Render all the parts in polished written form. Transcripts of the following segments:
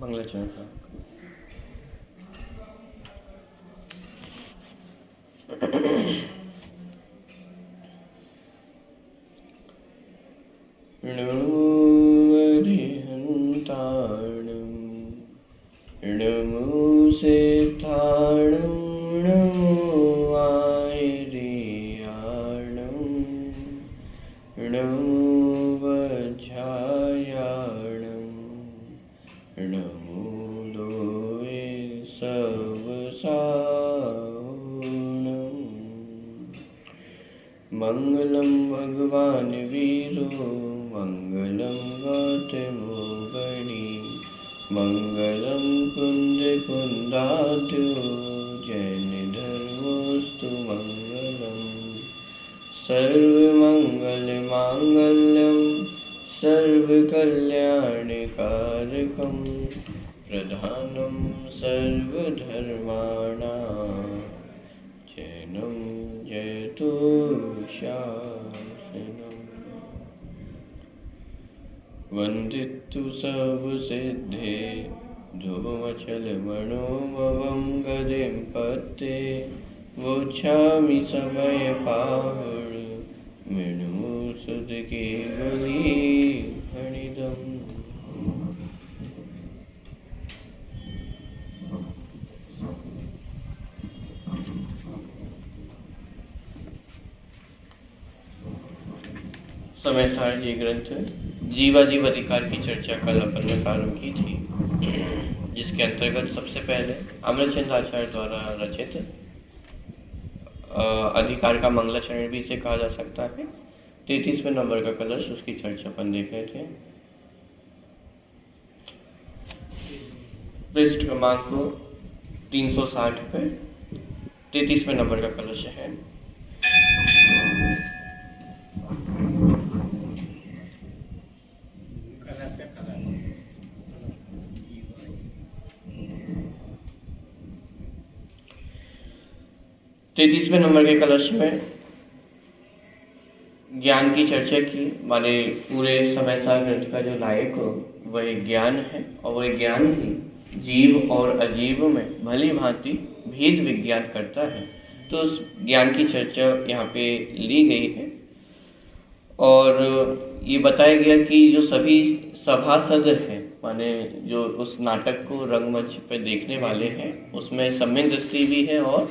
मंगलाचरण का णुवरिहन्ताणं णमुसेथाणं णमुवायरियाणं णमुवज्झायाणं णमुलोये सवसावणं। मंगलम भगवान वीरो मंगलम गौतमो गणी मंगलम कुंद कुंदाद्यो जैन धर्मोस्तु मंगलम। सर्वमंगल मांगल्यम सर्वकल्याणकारकम प्रधानम सर्वधर्माणां जैनं जयतु शासनम्। वन्दितु सर्वसिद्धे धूमचलमणोमवं गदिं पत्ते वोच्छामि समयपावड मृणुसुतकेवली हणिदम्। समय सार जी ग्रंथ जीवाजीव अधिकार की चर्चा कल अपन ने प्रारंभ की थी, जिसके अंतर्गत सबसे पहले अमरचंद आचार्य द्वारा रचित अधिकार का मंगलाचरण भी इसे कहा जा सकता है 33वें नंबर का कलश, उसकी चर्चा अपन देख रहे थे। पृष्ठ क्रमांक 360 पे 33वें नंबर का कलश है। तैतीसवें नंबर के कलश में ज्ञान की चर्चा की, माने पूरे समय सार ग्रंथ का जो नायक हो वह ज्ञान है और वह ज्ञान ही जीव और अजीव में भली भांति भेद विज्ञान करता है। तो उस ज्ञान की चर्चा यहाँ पे ली गई है और ये बताया गया कि जो सभी सभासद हैं, माने जो उस नाटक को रंगमंच पे देखने वाले हैं, उसमें सम्यक दृष्टि भी है और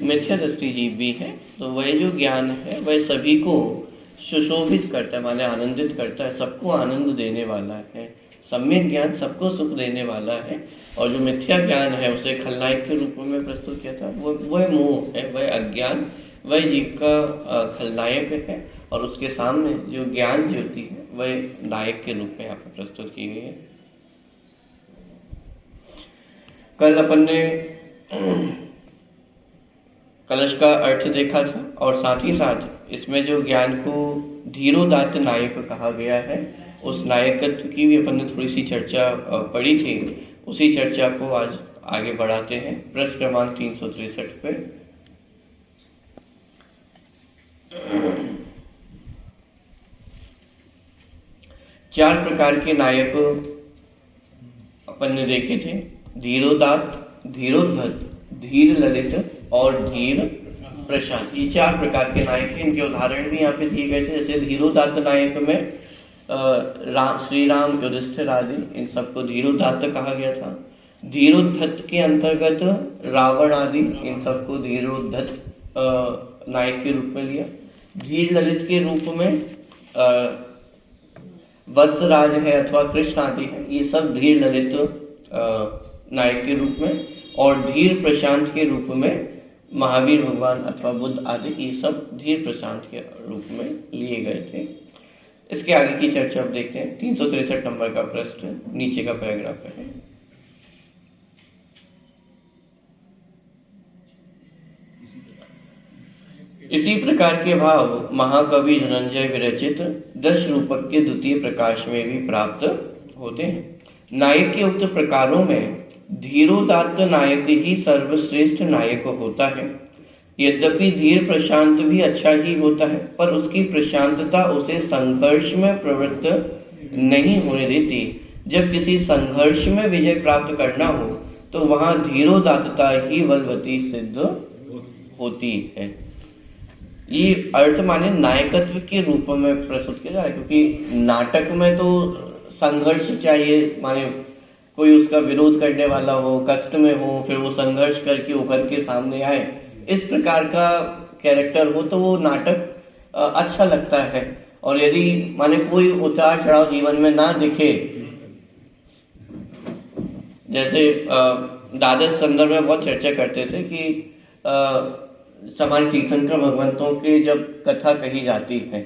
मिथ्या दृष्टि जीव भी है। तो वह जो ज्ञान है वह सभी को सुशोभित करता है, माने आनंदित करता है, सबको आनंद देने वाला है। सम्यक ज्ञान सबको सुख देने वाला है और जो मिथ्या ज्ञान है उसे खलनायक के रूप में प्रस्तुत किया था। वह मोह है, वह अज्ञान, वह जीव का खलनायक है और उसके सामने जो ज्ञान ज्योति है वह नायक के रूप में यहाँ पर प्रस्तुत की गई है। कल अपन ने कलश का अर्थ देखा था और साथ ही साथ इसमें जो ज्ञान को धीरोदात्त नायक कहा गया है, उस नायकत्व की भी अपन ने थोड़ी सी चर्चा पढ़ी थी। उसी चर्चा को आज आगे बढ़ाते हैं। पृष्ठ क्रमांक 363 पे 4 प्रकार के नायक अपन ने देखे थे। धीरोदात्त, धीरोद्धत, धीर ललित और धीर प्रशांत, ये 4 प्रकार के नायक हैं। इनके उदाहरण भी यहाँ पे दिए गए थे। जैसे धीरोदात्त नायक में श्री राम, युधिष्ठिर आदि, इन सबको धीरोदात्त कहा गया था। धीरोद्धत के अंतर्गत रावण आदि, इन सबको धीरोद्धत नायक के रूप में लिया। धीर ललित के रूप में वत्सराज है अथवा कृष्ण आदि है, ये सब धीर ललित नायक के रूप में। और धीर प्रशांत के रूप में महावीर भगवान अथवा बुद्ध आदि, ये सब धीर प्रशांत के रूप में लिए गए थे। इसके आगे की चर्चा अब देखते हैं। 363 नंबर का पृष्ठ, नीचे का पैराग्राफ है। इसी प्रकार के भाव महाकवि धनंजय विरचित 10 रूपक के द्वितीय प्रकाश में भी प्राप्त होते हैं। नायक के उक्त प्रकारों में धीरोदात्त नायक ही सर्वश्रेष्ठ नायक होता है। यद्यपि धीर प्रशांत भी अच्छा ही होता है, पर उसकी प्रशांतता उसे संघर्ष में प्रवृत्त नहीं होने देती। जब किसी संघर्ष में विजय प्राप्त करना हो तो वहां धीरोदात्तता ही बलवती सिद्ध होती है। ये अर्थ माने नायकत्व के रूप में प्रस्तुत किया जा रहा है, क्योंकि नाटक में तो संघर्ष चाहिए, माने कोई उसका विरोध करने वाला हो, कष्ट में हो, फिर वो संघर्ष करके उभर के सामने आए, इस प्रकार का कैरेक्टर हो तो वो नाटक अच्छा लगता है। और यदि माने कोई उतार चढ़ाव जीवन में ना दिखे, जैसे द्वादश संदर्भ में बहुत चर्चा करते थे कि हमारे तीर्थंकर भगवंतों के जब कथा कही जाती है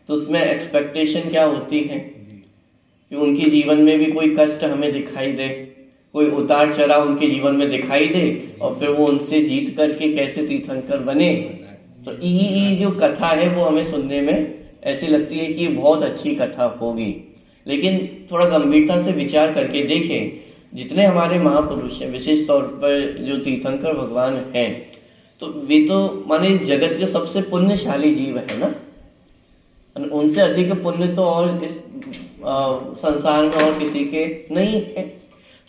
तो उसमें एक्सपेक्टेशन क्या होती है कि उनके जीवन में भी कोई कष्ट हमें दिखाई दे, कोई उतार चढ़ाव उनके जीवन में दिखाई दे, और फिर वो उनसे जीत करके कैसे तीर्थंकर बने। तो ये जो कथा है वो हमें सुनने में ऐसी लगती है कि बहुत अच्छी कथा होगी, लेकिन थोड़ा गंभीरता से विचार करके देखें, जितने हमारे महापुरुष हैं, विशेष तौर पर जो तीर्थंकर भगवान हैं, तो वे तो माने इस जगत के सबसे पुण्यशाली जीव है ना, उनसे अधिक पुण्य तो और इस संसार में और किसी के नहीं है।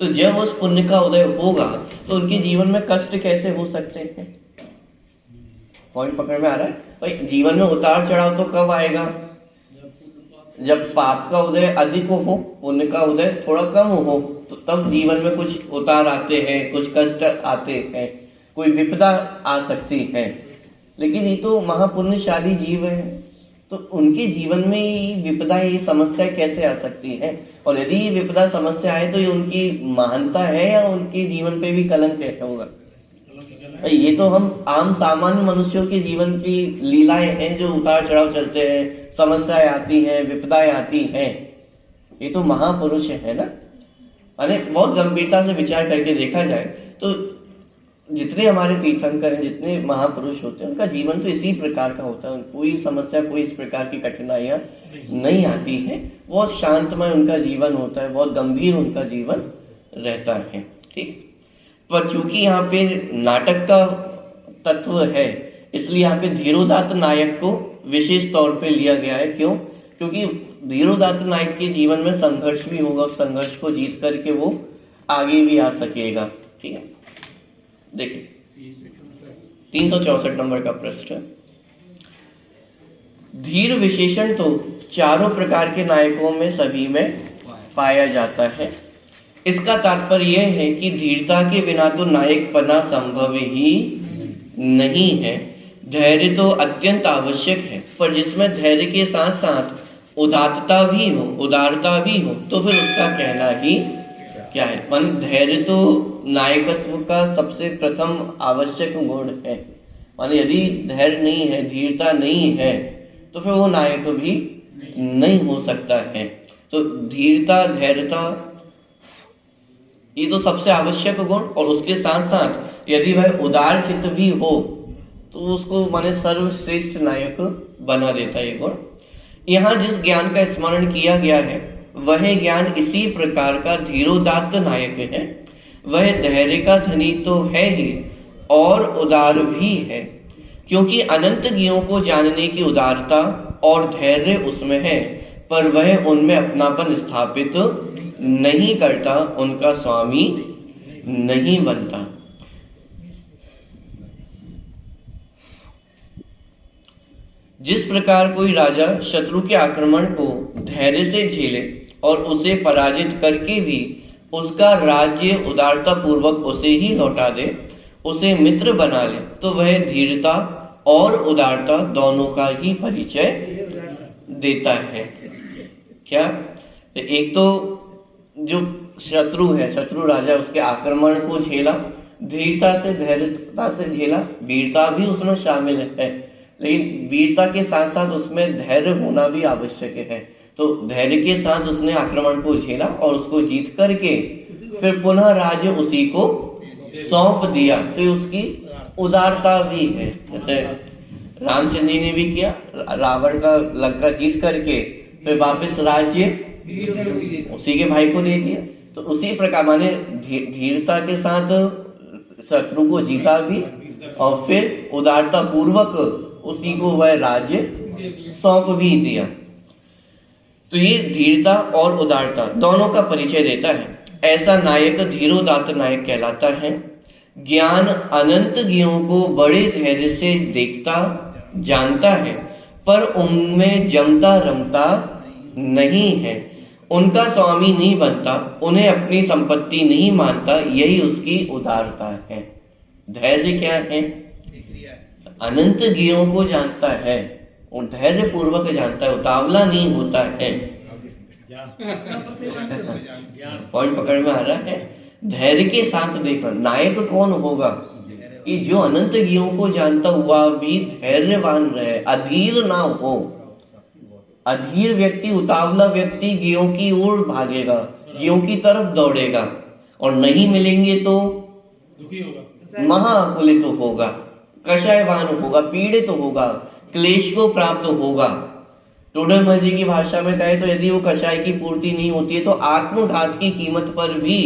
तो जब उस पुण्य का उदय होगा तो उनके जीवन में कष्ट कैसे हो सकते हैं? पॉइंट पकड़ में आ रहा है भाई? जीवन में उतार चढ़ाव तो कब आएगा? जब पाप का उदय अधिक हो, पुण्य का उदय थोड़ा कम हो, तो तब जीवन में कुछ उतार आते हैं, कुछ कष्ट आते हैं, कोई विपदा आ सकती है। लेकिन ये तो महापुण्यशाली जीव है, तो उनके जीवन में ये विपदा, ये समस्या कैसे आ सकती है? और यदि ये विपदा समस्या आए तो ये उनकी महानता है या उनके जीवन पे भी कलंक होगा? ये तो हम आम सामान्य मनुष्यों के जीवन की लीलाएं हैं, जो उतार चढ़ाव चलते हैं, समस्याएं आती हैं, विपदाएं आती हैं। ये तो महापुरुष है ना। अरे बहुत गंभीरता से विचार करके देखा जाए तो जितने हमारे तीर्थंकर हैं, जितने महापुरुष होते हैं, उनका जीवन तो इसी प्रकार का होता है। कोई समस्या, कोई इस प्रकार की कठिनाइयां नहीं आती है। बहुत शांतमय उनका जीवन होता है, बहुत गंभीर उनका जीवन रहता है। ठीक, पर चूंकि यहाँ पे नाटक का तत्व है, इसलिए यहाँ पे धीरोदात्त नायक को विशेष तौर पे लिया गया है। क्यों? क्योंकि धीरोदात्त नायक के जीवन में संघर्ष भी होगा, उस संघर्ष को जीत करके वो आगे भी आ सकेगा। ठीक है, देखिए 364 नंबर का प्रश्न। धीर विशेषण तो चारों प्रकार के नायकों में सभी में पाया जाता है। इसका तात्पर्य यह है कि धीरता के बिना तो नायक बना संभव ही नहीं है। धैर्य तो अत्यंत आवश्यक है, पर जिसमें धैर्य के साथ साथ उदारता भी हो तो फिर उसका कहना ही क्या है? मन धैर्य तो नायकत्व का सबसे प्रथम आवश्यक गुण है। माने यदि धैर्य नहीं है, धीरता नहीं है, तो फिर वो नायक भी नहीं हो सकता है। तो धीरता, धैर्यता, ये तो सबसे आवश्यक गुण, और उसके साथ साथ यदि वह उदार चित्त भी हो तो उसको माने सर्वश्रेष्ठ नायक बना देता है ये गुण। यहाँ जिस ज्ञान का स्मरण किया गया है वह ज्ञान इसी प्रकार का धीरोदात्त नायक है। वह धैर्य का धनी तो है ही और उदार भी है, क्योंकि अनंत ज्ञों को जानने की उदारता और धैर्य उसमें है, पर वह उनमें अपनापन स्थापित नहीं करता, उनका स्वामी नहीं बनता। जिस प्रकार कोई राजा शत्रु के आक्रमण को धैर्य से झेले और उसे पराजित करके भी उसका राज्य उदारता पूर्वक उसे ही लौटा दे, उसे मित्र बना ले, तो वह धीरता और उदारता दोनों का ही परिचय देता है। क्या? एक तो जो शत्रु है, शत्रु राजा, उसके आक्रमण को झेला, धीरता से, धैर्यता से झेला, वीरता भी उसमें शामिल है, लेकिन वीरता के साथ साथ उसमें धैर्य होना भी आवश्यक है। तो धैर्य के साथ उसने आक्रमण को झेला और उसको जीत करके फिर पुनः राज्य उसी को सौंप दिया, तो उसकी उदारता भी है। जैसे रामचंद्र जी ने भी किया, रावण का लंका जीत करके फिर वापस राज्य उसी के भाई को दे दिया। तो उसी प्रकार माने धीरता के साथ शत्रु को जीता भी और फिर उदारता पूर्वक उसी को वह राज्य सौंप भी दिया। तो ये धीरता और उदारता दोनों का परिचय देता है। ऐसा नायक धीरोदात्त नायक कहलाता है। ज्ञान अनंत ज्ञों को बड़े धैर्य से देखता जानता है, पर उनमें जमता रमता नहीं है। उनका स्वामी नहीं बनता, उन्हें अपनी संपत्ति नहीं मानता, यही उसकी उदारता है। धैर्य क्या है? अनंत ज्ञों को जानता है और धैर्य पूर्वक जानता है, उतावला नहीं होता है। पॉइंट पकड़ में आ रहा है? धैर्य के साथ देखना। नायक कौन होगा कि जो अनंत ज्ञों को जानता हुआ भी धैर्यवान रहे, अधीर ना हो। अधीर व्यक्ति, उतावला व्यक्ति ज्ञों की ओर भागेगा, ज्ञों की तरफ दौड़ेगा और नहीं मिलेंगे तो दुखी होगा, महाकुलित होगा, कषायवान होगा, पीड़ित होगा, क्लेश को प्राप्त होगा। टोडरमल जी की भाषा में कहे तो यदि वो कषाय की पूर्ति नहीं होती है तो आत्मघात की कीमत पर भी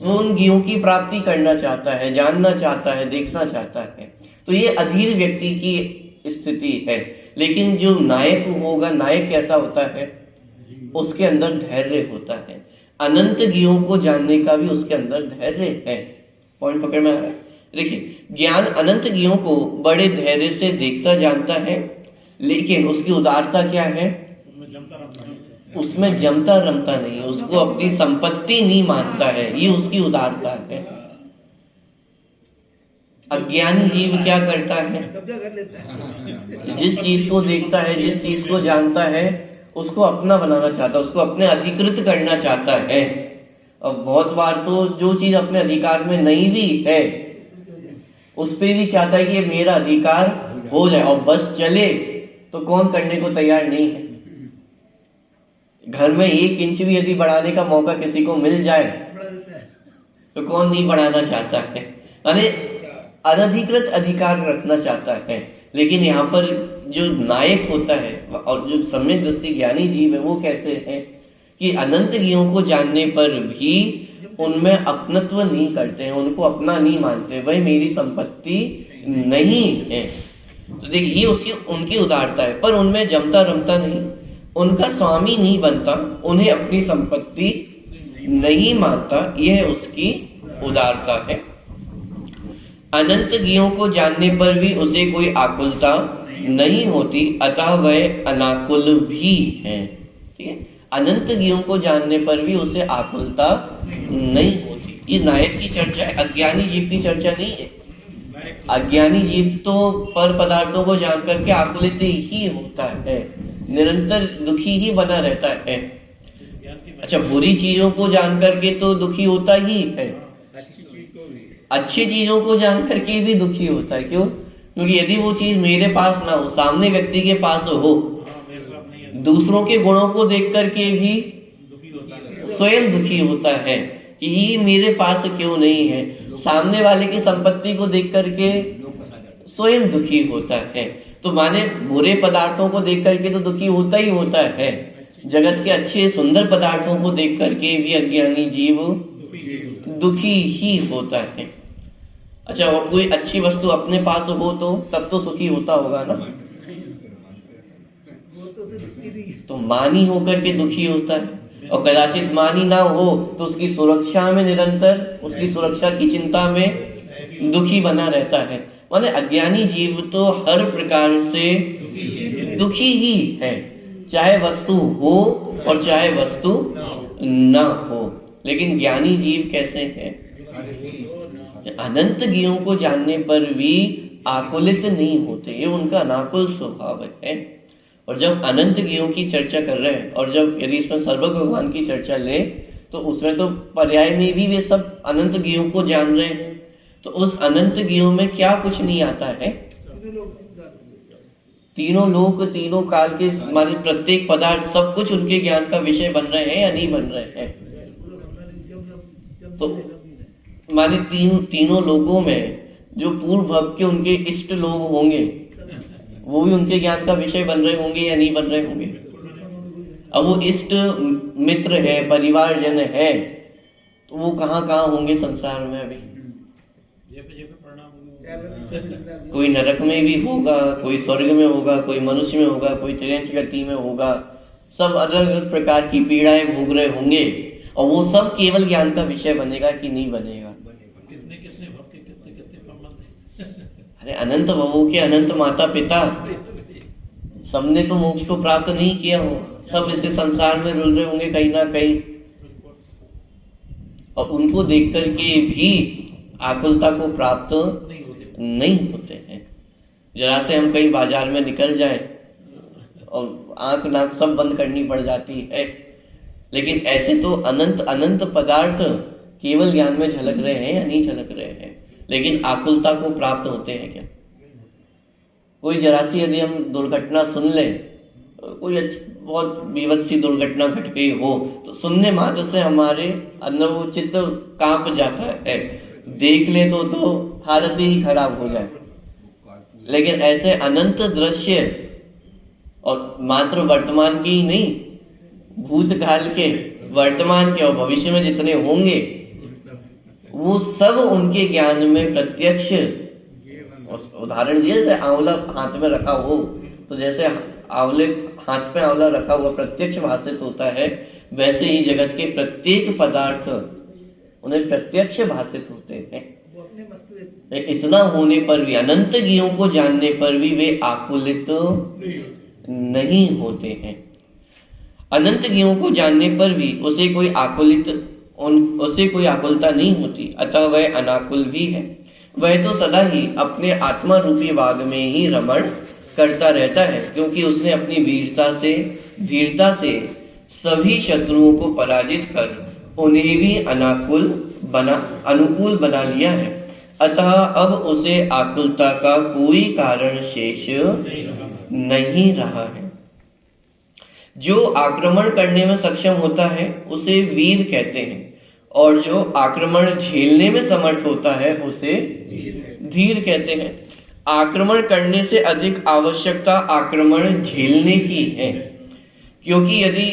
वो उन ज्ञों की प्राप्ति करना चाहता है, जानना चाहता है, देखना चाहता है। तो ये अधीर व्यक्ति की स्थिति है। लेकिन जो नायक होगा, नायक कैसा होता है? उसके अंदर धैर्य होता है। अनंत ज्ञों को जानने का भी उसके अंदर धैर्य है। पॉइंट पकड़ में आ रहा है? देखिए, ज्ञान अनंत ज्ञों को बड़े धैर्य से देखता जानता है, लेकिन उसकी उदारता क्या है? उसमें जमता रमता नहीं, उसको अपनी संपत्ति नहीं मानता है, ये उसकी उदारता है। अज्ञानी जीव क्या करता है? जिस चीज को देखता है, जिस चीज को जानता है, उसको अपना बनाना चाहता है, उसको अपने अधिकृत करना चाहता है। और बहुत बार तो जो चीज अपने अधिकार में नहीं भी है उस पे भी चाहता है कि ये मेरा अधिकार हो जाए और बस चले, तो कौन करने को तैयार नहीं है? घर में 1 इंच भी यदि बढ़ाने का मौका किसी को मिल जाए तो कौन नहीं बढ़ाना चाहता है? यानी अनधिकृत अधिकार रखना चाहता है। लेकिन यहाँ पर जो नायक होता है और जो सम्यक दृष्टि ज्ञानी जीव है वो कैसे है कि अनंत ज्ञों को जानने पर भी उनमें अपनत्व नहीं करते हैं, उनको अपना नहीं मानते, वह मेरी संपत्ति नहीं है। तो देखिए, ये उसकी उनकी उदारता है। पर उनमें जमता रमता नहीं, उनका स्वामी नहीं बनता, उन्हें अपनी संपत्ति नहीं मानता, यह उसकी उदारता है। अनंत ज्ञों को जानने पर भी उसे कोई आकुलता नहीं होती, अतः वह अनाकुल भी है। ठीक है, अनंत ज्ञों को जानने पर भी उसे आकुलता नहीं होती। ये नायक की चर्चा है, अज्ञानी जीव की चर्चा नहीं है। अज्ञानी जीव तो पर पदार्थों को जान करके आकुलित ही होता है, निरंतर दुखी ही बना रहता है। अच्छा, बुरी चीजों को जान करके तो दुखी होता ही है, अच्छी चीजों को जान करके भी दुखी होता है। क्यों? क्योंकि यदि वो चीज मेरे पास ना हो, सामने व्यक्ति के पास हो, दूसरों के गुणों को देख करके भी स्वयं दुखी होता है कि ये मेरे पास क्यों नहीं है। सामने वाले की संपत्ति को देख करके स्वयं दुखी होता है। तो माने बुरे पदार्थों को देख करके तो दुखी होता ही होता है, जगत के अच्छे सुंदर पदार्थों को देख करके भी अज्ञानी जीव दुखी ही होता है। अच्छा, और कोई अच्छी वस्तु अपने पास हो तो तब तो सुखी होता होगा ना, तो मानी होकर के दुखी होता है। और कदाचित मानी ना हो तो उसकी सुरक्षा में निरंतर, उसकी सुरक्षा की चिंता में दुखी बना रहता है। माने अज्ञानी जीव तो हर प्रकार से दुखी ही है, चाहे वस्तु हो और चाहे वस्तु ना हो। लेकिन ज्ञानी जीव कैसे हैं? अनंत ज्ञों को जानने पर भी आकुलित नहीं होते, ये उनका अनाकुल स्वभाव है। और जब अनंत ज्ञों की चर्चा कर रहे हैं और जब यदि इसमें सर्वज्ञ भगवान की चर्चा ले तो उसमें तो पर्याय में भी वे सब अनंत ज्ञों को जान रहे हैं। तो उस अनंत ज्ञों में क्या कुछ नहीं आता है? तीनों लोक, तीनों काल के माने प्रत्येक पदार्थ सब कुछ उनके ज्ञान का विषय बन रहे हैं या नहीं बन रहे हैं? तो माने तीनों लोगों में जो पूर्व भव के उनके इष्ट लोग होंगे वो भी उनके ज्ञान का विषय बन रहे होंगे या नहीं बन रहे होंगे? अब वो इष्ट मित्र है, परिवारजन है, तो वो कहाँ कहाँ होंगे संसार में? अभी कोई नरक में भी होगा, कोई स्वर्ग में होगा, कोई मनुष्य में होगा, कोई त्रियंच गति में होगा, सब अलग अलग प्रकार की पीड़ाएं भोग रहे होंगे, और वो सब केवल ज्ञान का विषय बनेगा कि नहीं बनेगा? कितने कितने भव के कितने कितने प्रबंध। अरे अनंत भवों के अनंत माता पिता, सबने तो मोक्ष को प्राप्त नहीं किया हो, सब इसे संसार में रुल रहे होंगे कहीं ना कहीं, और उनको देख करके भी आकुलता को प्राप्त नहीं होते हैं। जरा से हम कहीं बाजार में निकल जाए और आंख नाक सब बंद करनी पड़ जाती है, लेकिन ऐसे तो अनंत अनंत पदार्थ केवल ज्ञान में झलक रहे हैं या नहीं झलक रहे हैं, लेकिन आकुलता को प्राप्त होते हैं क्या? कोई जरा सी यदि हम दुर्घटना सुन लें, कोई बहुत विवत सी दुर्घटना घट गई हो, तो सुनने मात्र से हमारे अंदर वो चित्त कांप जाता है, देख ले तो हालत ही खराब हो जाए। लेकिन ऐसे अनंत दृश्य, और मात्र वर्तमान की ही नहीं, भूतकाल के, वर्तमान के और भविष्य में जितने होंगे, वो सब उनके ज्ञान में प्रत्यक्ष। उदाहरण दिया, जैसे आंवला हाथ में रखा हो, तो जैसे आंवले हाथ पे आंवला रखा हुआ प्रत्यक्ष भाषित होता है, वैसे ही जगत के प्रत्येक पदार्थ उन्हें प्रत्यक्ष भाषित होते हैं। इतना होने पर भी, अनंत ज्ञों को जानने पर भी वे आकुलित नहीं होते हैं। अनंत ज्ञों को जानने पर भी उसे कोई आकुलता नहीं होती, अतः वह अनाकुल भी है। वह तो सदा ही अपने आत्मा रूपी बाग में ही रमण करता रहता है, क्योंकि उसने अपनी वीरता से, धीरता से सभी शत्रुओं को पराजित कर उन्हें भी अनुकूल बना लिया है। अतः अब उसे आकुलता का कोई कारण शेष नहीं रहा है। जो आक्रमण करने में सक्षम होता है उसे वीर कहते हैं, और जो आक्रमण झेलने में समर्थ होता है उसे धीर कहते हैं। आक्रमण करने से अधिक आवश्यकता आक्रमण झेलने की है, क्योंकि यदि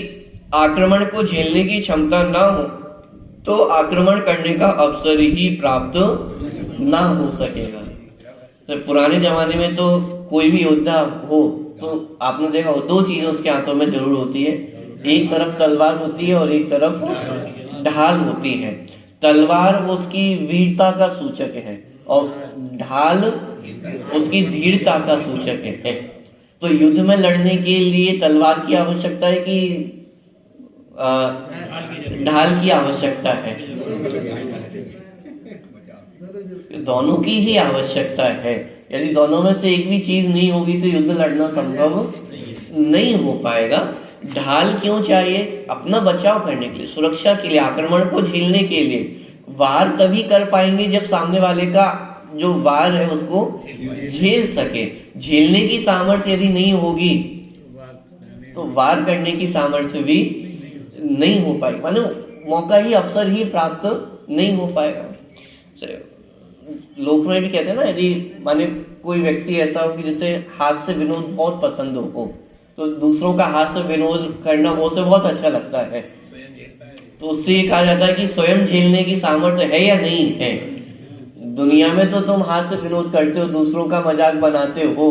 आक्रमण को झेलने की क्षमता ना हो तो आक्रमण करने का अवसर ही प्राप्त ना हो सकेगा। तो पुराने जमाने में तो कोई भी योद्धा हो तो आपने देखा हो, दो चीजें उसके हाथों में जरूर होती है, एक तरफ तलवार होती है और एक तरफ ढाल होती है। तलवार उसकी वीरता का सूचक है और ढाल उसकी धीरता का सूचक है। तो युद्ध में लड़ने के लिए तलवार की आवश्यकता है कि ढाल की आवश्यकता है? दोनों की ही आवश्यकता है। यदि दोनों में से एक भी चीज नहीं होगी तो युद्ध लड़ना संभव नहीं हो पाएगा। ढाल क्यों चाहिए? अपना बचाव करने के लिए, सुरक्षा के लिए, आक्रमण को झेलने के लिए। वार तभी कर पाएंगे जब सामने वाले का जो वार है उसको झेल सके। झेलने की सामर्थ्य यदि नहीं होगी तो वार करने की सामर्थ्य भी नहीं हो पाएगी, मानो मौका ही, अवसर ही प्राप्त नहीं हो पाएगा। लोक में भी कहते हैं ना, यदि माने कोई व्यक्ति ऐसा हो कि जिसे हास्य विनोद बहुत पसंद हो, तो दूसरों का हास्य विनोद करना वो उसे बहुत अच्छा लगता है, तो उससे ये कहा जाता है कि स्वयं झेलने की सामर्थ्य है या नहीं है। दुनिया में तो तुम हास्य विनोद करते हो, दूसरों का मजाक बनाते हो,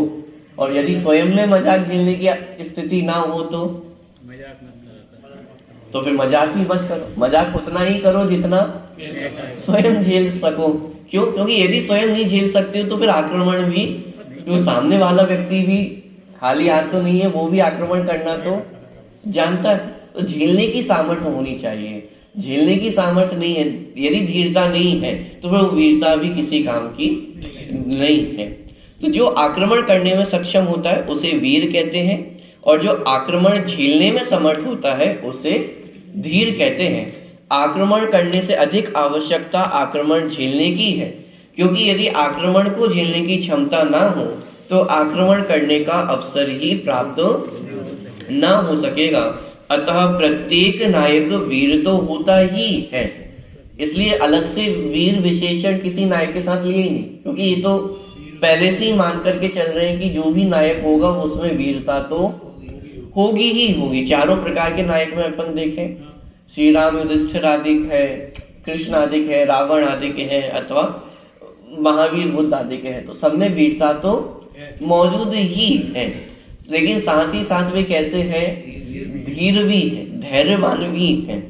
और यदि स्वयं में मजाक झेलने की स्थिति ना हो तो फिर मजाक ही मत करो। मजाक उतना ही करो जितना स्वयं झेल सको। क्यों? क्योंकि यदि स्वयं नहीं झेल सकते हो तो फिर आक्रमण भी, जो सामने वाला व्यक्ति भी खाली हाथ तो नहीं है, वो भी आक्रमण करना तो जानता है। तो झेलने की सामर्थ्य होनी चाहिए। झेलने की सामर्थ्य नहीं है, यदि धीरता नहीं है तो फिर वो वीरता भी किसी काम की नहीं है। तो जो आक्रमण करने में सक्षम होता है उसे वीर कहते हैं, और जो आक्रमण झेलने में समर्थ होता है उसे धीर कहते हैं। आक्रमण करने से अधिक आवश्यकता आक्रमण झेलने की है, क्योंकि यदि आक्रमण को झेलने की क्षमता ना हो तो आक्रमण करने का अवसर ही प्राप्त ना हो सकेगा। अतः प्रत्येक नायक वीर तो होता ही है, इसलिए अलग से वीर विशेषण किसी नायक के साथ लिए ही नहीं, क्योंकि ये तो पहले से ही मान करके चल रहे हैं कि जो भी नायक होगा उसमें वीरता तो होगी ही होगी। चारों प्रकार के नायक में अपन देखें, श्री राम युधिष्ठिर आदि है, कृष्ण आदि है, रावण आदि के हैं, अथवा महावीर बुद्ध आदि के हैं, तो सब में वीरता तो मौजूद ही है। लेकिन साथ ही साथ वे कैसे हैं? धीर भी है, धैर्यवान भी है।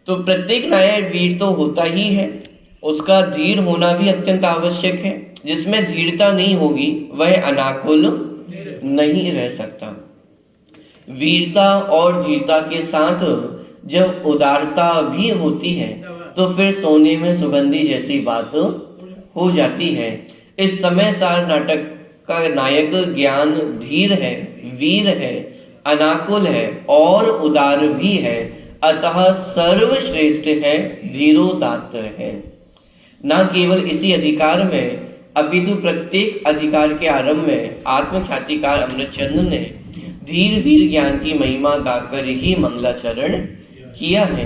तो प्रत्येक नायक वीर तो होता ही है, उसका धीर होना भी अत्यंत आवश्यक है। जिसमें धीरता नहीं होगी वह अनाकुल नहीं रह सकता। वीरता और धीरता के साथ जब उदारता भी होती है तो फिर सोने में सुगंधी जैसी बात हो जाती है। इस समय सार नाटक का नायक ज्ञान धीर है, वीर है, अनाकुल है और उदार भी है, अतः सर्वश्रेष्ठ है, धीरोदात्त है। न केवल इसी अधिकार में अपितु प्रत्येक अधिकार के आरंभ में आत्मख्यातिकार अमृतचंद्र ने धीर वीर ज्ञान की महिमा गाकर ही मंगलाचरण किया है।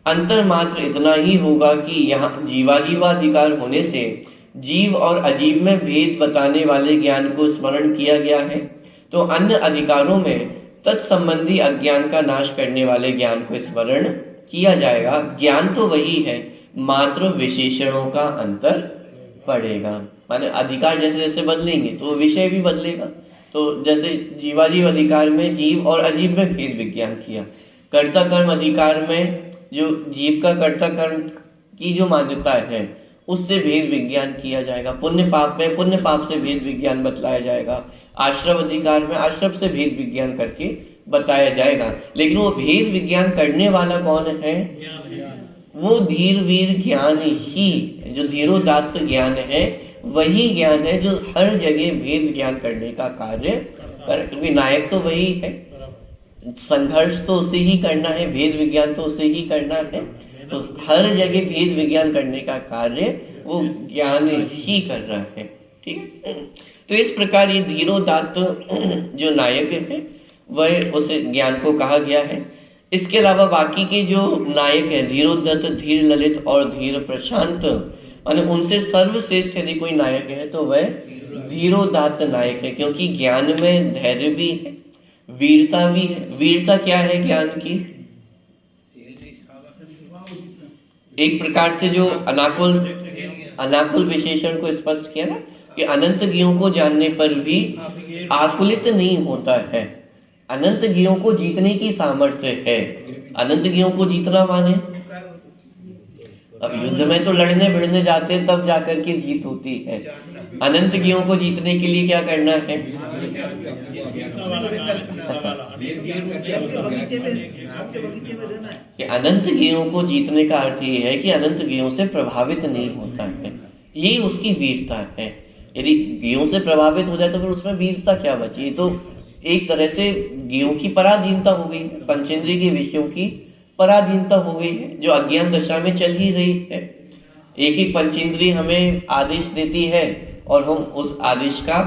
अंतर मात्र इतना ही होगा कि यहाँ जीवाजीवाधिकार होने से जीव और अजीव में भेद बताने वाले ज्ञान को स्मरण किया गया है, तो अन्य अधिकारों में तत्संबंधी अज्ञान का नाश करने वाले ज्ञान को स्मरण किया जाएगा। ज्ञान तो वही है, मात्र विशेषणों का अंतर पड़ेगा। माने अधिकार जैसे जैसे बदलेंगे तो विषय भी बदलेगा। तो जैसे जीवाजीव अधिकार में जीव और अजीव में भेद विज्ञान किया, कर्ता कर्म अधिकार में जो जीव का कर्ता कर्म की जो मान्यता है उससे भेद विज्ञान किया जाएगा। पुण्य पाप में पुण्य पाप से भेद विज्ञान बतलाया जाएगा। आश्रम अधिकार में आश्रम से भेद विज्ञान करके बताया जाएगा। लेकिन वो भेद विज्ञान करने वाला कौन है? वो धीर वीर ज्ञान ही, जो धीरोदात्त ज्ञान है वही ज्ञान है जो हर जगह भेद ज्ञान करने का कार्य कर। क्योंकि नायक तो वही है, संघर्ष तो उसे ही करना है, भेद विज्ञान तो उसे ही करना है। तो हर जगह भेद विज्ञान करने का कार्य वो ज्ञान ही कर रहा है। ठीक है, तो इस प्रकार ये धीरोदात्त जो नायक है वह उस ज्ञान को कहा गया है। इसके अलावा बाकी के जो नायक हैं धीरोदत्त, धीर ललित और धीर प्रशांत, और उनसे सर्वश्रेष्ठ यदि कोई नायक है तो वह धीरोदात्त नायक है, क्योंकि ज्ञान में धैर्य भी है, वीरता भी है। वीरता क्या है ज्ञान की? एक प्रकार से जो अनाकुल विशेषण को स्पष्ट किया ना कि अनंत ज्ञों को जानने पर भी आकुलित नहीं होता है। अनंत ज्ञों को जीतने की सामर्थ्य है। अनंत ज्ञों को जीतना माने अब युद्ध में तो लड़ने भिड़ने जाते हैं तब जाकर के जीत होती है। अनंत ज्ञों को जीतने के लिए क्या करना है? कि अनंत ज्ञों को जीतने का अर्थ ये है कि अनंत ज्ञों से प्रभावित नहीं होता है, ये उसकी वीरता है। यदि ज्ञों से प्रभावित हो जाए तो फिर उसमें वीरता क्या बची? तो एक तरह से ज्ञों की पराधीनता हो गई, पंचेंद्रिय के विषयों की पराधीनता हो गई है, जो अज्ञान दशा में चल ही रही है। एक ही पंचेंद्रिय हमें आदेश देती है और हम उस आदेश का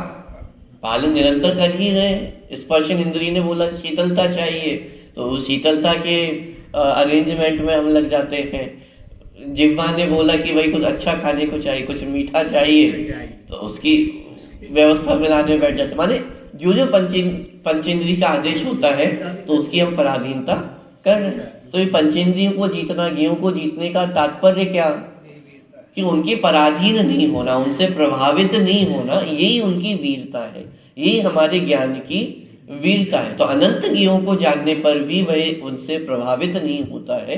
पालन निरंतर कर ही रहे हैं। स्पर्शन इंद्रिय ने बोला शीतलता चाहिए, तो शीतलता के अरेंजमेंट में हम लग जाते हैं। जिह्वा ने बोला कि भाई कुछ अच्छा खाने को चाहिए, कुछ मीठा चाहिए, तो उसकी व्यवस्था में लाने बैठ जाते। माने जो जो पंचेंद्रिय का आदेश होता है तो उसकी हम पराधीनता कर रहे हैं। तो ये पंचेंद्रियों को जीतना, ज्ञों को जीतने का तात्पर्य क्या? कि उनके पराधीन नहीं होना, उनसे प्रभावित नहीं होना, यही उनकी वीरता है, यही हमारे ज्ञान की वीरता है। तो अनंत ज्ञों को जानने पर भी वह उनसे प्रभावित नहीं होता है,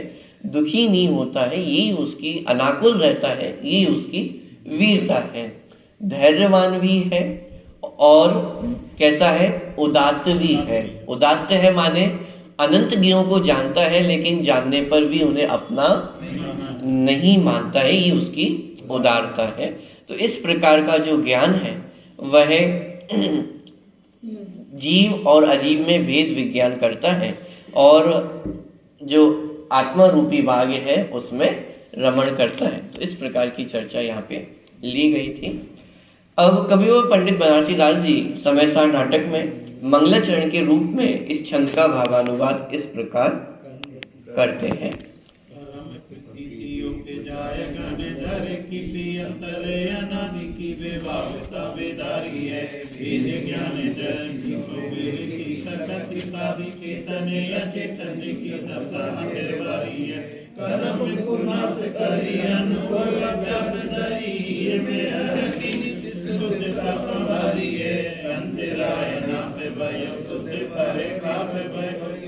दुखी नहीं होता है, यही उसकी अनाकुल रहता है, यही उसकी वीरता है। धैर्यवान भी है और कैसा है? उदात्त भी है। उदात्त है माने अनंत ज्ञों को जानता है लेकिन जानने पर भी उन्हें अपना नहीं मानता है, ये उसकी उदारता है। तो इस प्रकार का जो ज्ञान है वह जीव और अजीव में भेद विज्ञान करता है और जो आत्मा रूपी भाग है उसमें रमण करता है। तो इस प्रकार की चर्चा यहाँ पे ली गई थी। अब कविवर पंडित बनारसी दास जी समय सार नाटक में मंगलाचरण के रूप में इस छंद का भावानुवाद इस प्रकार करते हैं।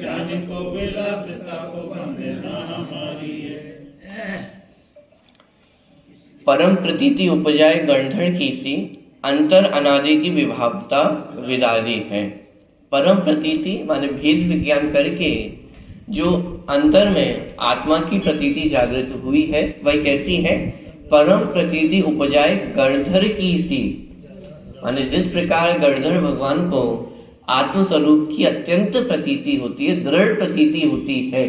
ज्ञानी को विलासिता को वंदना हमारी है। परम प्रतीति उपजाए गणधर की सी, अंतर अनादि की विभावता विदारी है। परम प्रतीति माने भेद विज्ञान करके जो अंतर में आत्मा की प्रतीति जागृत हुई है वह कैसी है? परम प्रतीति उपजाए गणधर की सी, माने जिस प्रकार गणधर भगवान को आत्म स्वरूप की अत्यंत प्रतीति होती है, दृढ़ प्रतीति होती है,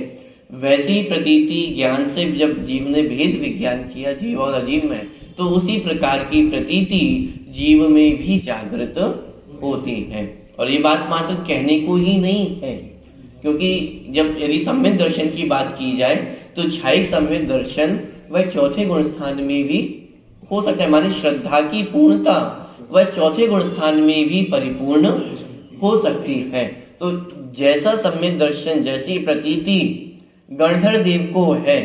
वैसी प्रतीति ज्ञान से जब जीव ने भेद विज्ञान किया जीव और अजीव में, तो उसी प्रकार की प्रतीति जीव में भी जागृत होती है। और ये बात मात्र कहने को ही नहीं है, क्योंकि जब यदि सम्यक दर्शन की बात की जाए तो छायिक सम्यक दर्शन वह चौथे गुण स्थान में भी हो सकता है, माने श्रद्धा की पूर्णता वह चौथे गुण स्थान में भी परिपूर्ण हो सकती है। तो जैसा सम्यक दर्शन, जैसी प्रतीति गणधर देव को है,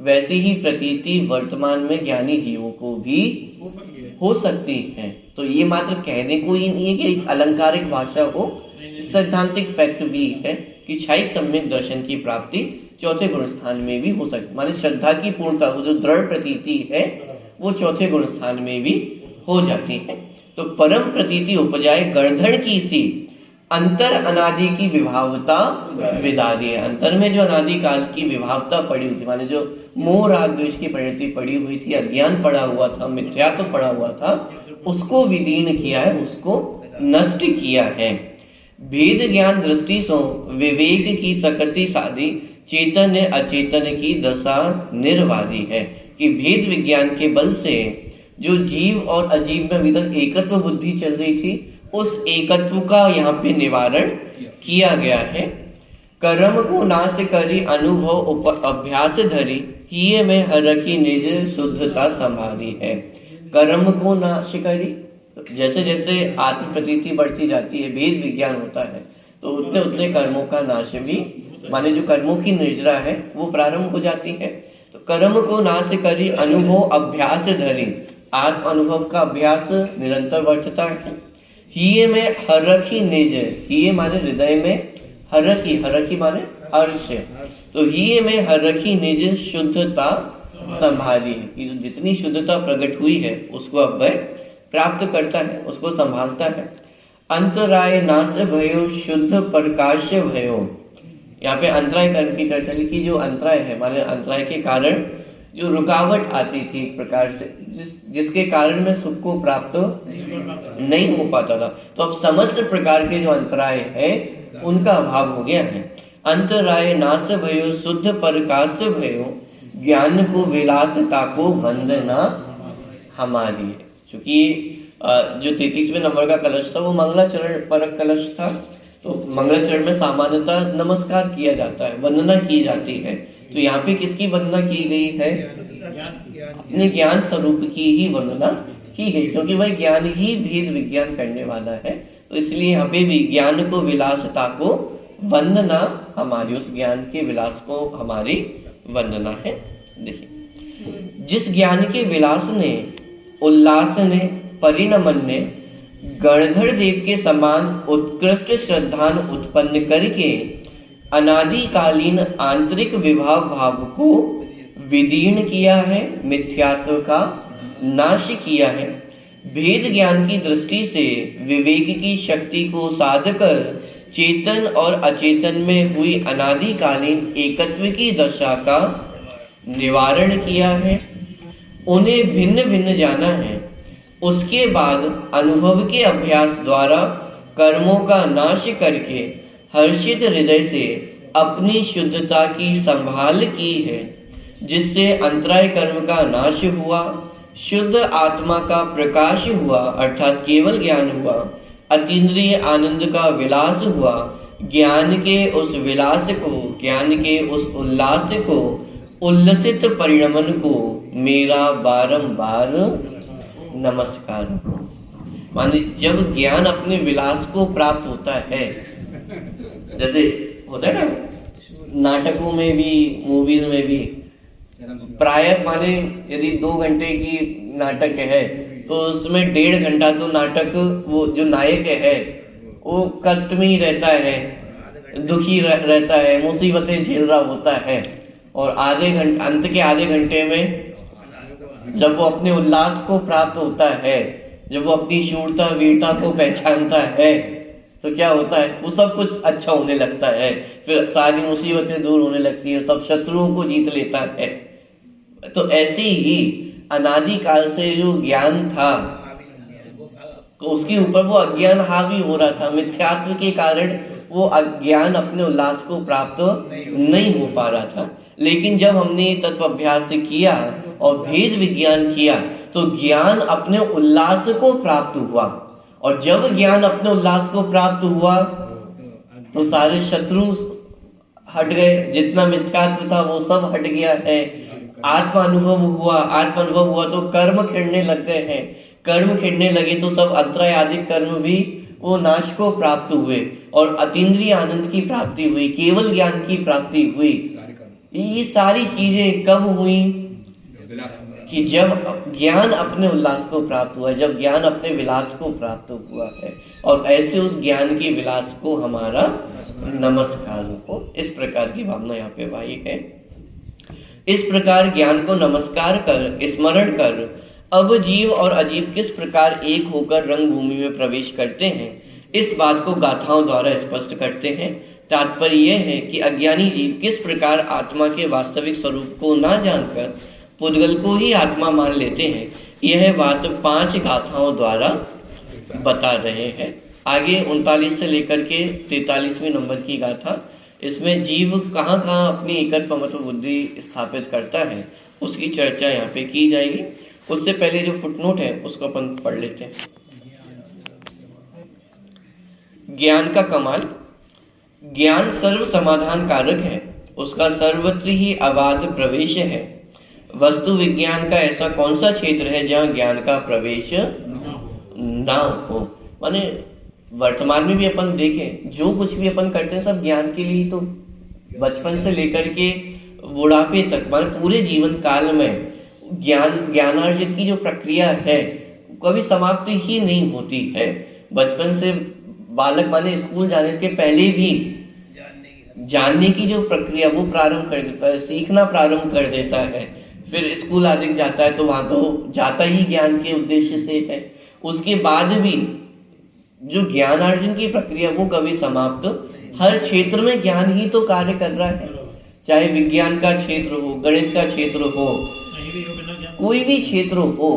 वैसी ही प्रतीति वर्तमान में ज्ञानी जीवों को भी हो सकती है। तो ये मात्र कहने को ही नहीं है कि एक अलंकारिक भाषा हो, सैद्धांतिक फैक्ट भी है कि छायिक सम्यक दर्शन की प्राप्ति चौथे गुण स्थान में भी हो सकती, माने श्रद्धा की पूर्णता, वो जो दृढ़ प्रतीति है वो चौथे गुण स्थान में भी हो जाती है। तो परम प्रतीति उपजाए गणधर की सी, अंतर अनादि की विभावता विदारी है। अंतर में जो अनादि काल की विभावता पड़ी हुई थी, माने जो मोह राग द्वेष की प्रवृत्ति पड़ी हुई थी, अज्ञान पड़ा हुआ था, मिथ्यात्व पड़ा हुआ था, उसको विदीन किया है, उसको नष्ट किया है। भेद ज्ञान दृष्टि सो विवेक की सकति साधी, चेतन अचेतन की दशा निर्वादी है। कि भेद विज्ञान के बल से जो जीव और अजीव में अभी तक एकत्व बुद्धि चल रही थी, उस एकत्व का यहाँ पे निवारण किया गया है। कर्म को नाश करी अनुभव अभ्यास धरी, हिये में हर रखी निज शुद्धता संभाली है। कर्म को नाश करी, जैसे जैसे आत्म प्रतीति बढ़ती जाती है, भेद विज्ञान होता है, तो उतने उतने कर्मों का नाश भी, माने जो कर्मों की निर्जरा है वो प्रारंभ हो जाती है। तो कर्म को नाश करी अनुभव अभ्यास धरी, आत्म अनुभव का अभ्यास निरंतर बढ़ता है। हिये में हरखी निज, हिये माने हृदय में, हरखी माने हर्ष, तो हिये में हरखी निज शुद्धता संभाली है। कि जितनी शुद्धता प्रकट हुई है उसको अब वह प्राप्त करता है, उसको संभालता है। अंतराय नाश भयो शुद्ध प्रकाश भयो, यहाँ पे अंतराय कर्म की चर्चा लिखी। जो अंतराय है माने अंतराय के कारण जो रुकावट आती थी एक प्रकार से, जिसके कारण में सुख को प्राप्त नहीं हो पाता था, तो अब समस्त प्रकार के जो अंतराय है उनका अभाव हो गया है। अंतराय नाश भयो शुद्ध प्रकाश भयो, ज्ञान को विलासता को वंदना हमारी है। चूंकि जो 33वें नंबर का कलश था वो मंगलाचरण परक कलश था, तो मंगलाचरण में सामान्यतः नमस्कार किया जाता है, वंदना की जाती है। तो यहाँ पे किसकी वंदना की गई है? अपने ज्ञान स्वरूप की ही वंदना की गई, क्योंकि वह ज्ञान ही भेद विज्ञान करने वाला है। तो इसलिए यहाँ पे विज्ञान को विलासता को वंदना हमारी, उस ज्ञान के विलास को हमारी वंदना है। देखिए, जिस ज्ञान के विलास ने, उल्लास ने, परिणमन ने गणधर देव के समान उत्कृष्ट श्रद्धान उत्पन्न करके अनादिकालीन आंतरिक विभाव भाव को विदीर्ण किया है, मिथ्यात्व का नाश किया है। भेद ज्ञान की दृष्टि से विवेक की शक्ति को साधकर चेतन और अचेतन में हुई अनादिकालीन एकत्व की दशा का निवारण किया है। उन्हें भिन्न भिन्न जाना है। उसके बाद अनुभव के अभ्यास द्वारा कर्मों का नाश करके हर्षित हृदय से अपनी शुद्धता की संभाल की है, जिससे अंतराय कर्म का नाश हुआ, शुद्ध आत्मा का प्रकाश हुआ, अर्थात केवल ज्ञान हुआ, अतीन्द्रिय आनंद का विलास हुआ। ज्ञान के उस विलास को, ज्ञान के उस उल्लास को, उल्लसित परिणमन को मेरा बारंबार नमस्कार। माने जब ज्ञान अपने विलास को प्राप्त होता है, जैसे होता है ना नाटकों में भी, मूवीज में भी, प्राय माने यदि 2 घंटे की नाटक है तो उसमें 1.5 घंटा तो नाटक वो जो नायक है वो कष्ट में ही रहता है, दुखी रहता है, मुसीबतें झेल रहा होता है, और अंत के आधे घंटे में जब वो अपने उल्लास को प्राप्त होता है, जब वो अपनी शूरता वीरता को पहचानता है, तो क्या होता है, वो सब कुछ अच्छा होने लगता है, फिर सारी मुसीबतें दूर होने लगती है, सब शत्रुओं को जीत लेता है। तो ऐसे ही अनादि काल से जो ज्ञान था, तो उसके ऊपर वो अज्ञान हावी हो रहा था। मिथ्यात्व के कारण वो अज्ञान अपने उल्लास को प्राप्त नहीं हो पा रहा था। लेकिन जब हमने तत्व अभ्यास किया और भेद विज्ञान किया, तो ज्ञान अपने उल्लास को प्राप्त हुआ, और जब ज्ञान अपने उल्लास को प्राप्त हुआ तो सारे शत्रु हट गए, जितना मिथ्यात्व था वो सब हट गया है। आत्मानुभव हुआ तो कर्म खिड़ने लग गए हैं, कर्म खिड़ने लगे तो सब अंतराय आदि कर्म भी वो नाश को प्राप्त हुए, और अतीन्द्रिय आनंद की प्राप्ति हुई, केवल ज्ञान की प्राप्ति हुई। ये सारी चीजें कब हुई कि जब ज्ञान अपने उल्लास को प्राप्त हुआ, जब ज्ञान अपने विलास को प्राप्त हुआ है, और ऐसे उस ज्ञान के विलास को हमारा नमस्कार हो। इस प्रकार की भावना यहाँ पे भाई है। इस प्रकार ज्ञान को नमस्कार कर, स्मरण कर, अब जीव और अजीव किस प्रकार एक होकर रंग भूमि में प्रवेश करते हैं, इस बात को गाथाओं द्वारा स्पष्ट करते हैं। तात्पर्य यह है कि अज्ञानी जीव किस प्रकार आत्मा के वास्तविक स्वरूप को ना जानकर पुद्गल को ही आत्मा मान लेते हैं, यह बात 5 गाथाओं द्वारा बता रहे हैं। आगे 39 से लेकर के 43वें नंबर की गाथा, इसमें जीव कहाँ कहाँ अपनी एकत्वमत्व बुद्धि स्थापित करता है उसकी चर्चा यहाँ पे की जाएगी। उससे पहले जो फुटनोट है उसको अपन पढ़ लेते हैं। ज्ञान का कमाल। ज्ञान सर्व समाधान कारक है, उसका सर्वत्र ही अबाध प्रवेश है। वस्तु विज्ञान का ऐसा कौन सा क्षेत्र है जहाँ ज्ञान का प्रवेश ना हो। माने वर्तमान में भी अपन देखें, जो कुछ भी अपन करते हैं सब ज्ञान के लिए, तो बचपन से लेकर के बुढ़ापे तक, माने पूरे जीवन काल में ज्ञानार्जन की जो प्रक्रिया है कभी समाप्त ही नहीं होती है। बचपन से बालक माने स्कूल जाने के पहले भी जानने की जो प्रक्रिया वो प्रारंभ कर देता है, सीखना प्रारंभ कर देता है। फिर स्कूल आदि जाता है तो वहां तो जाता ही ज्ञान के उद्देश्य से है। उसके बाद भी जो ज्ञानार्जन की प्रक्रिया वो कभी समाप्त, हर क्षेत्र में ज्ञान ही तो कार्य कर रहा है, चाहे विज्ञान का क्षेत्र हो, गणित का क्षेत्र हो, कोई भी क्षेत्र हो,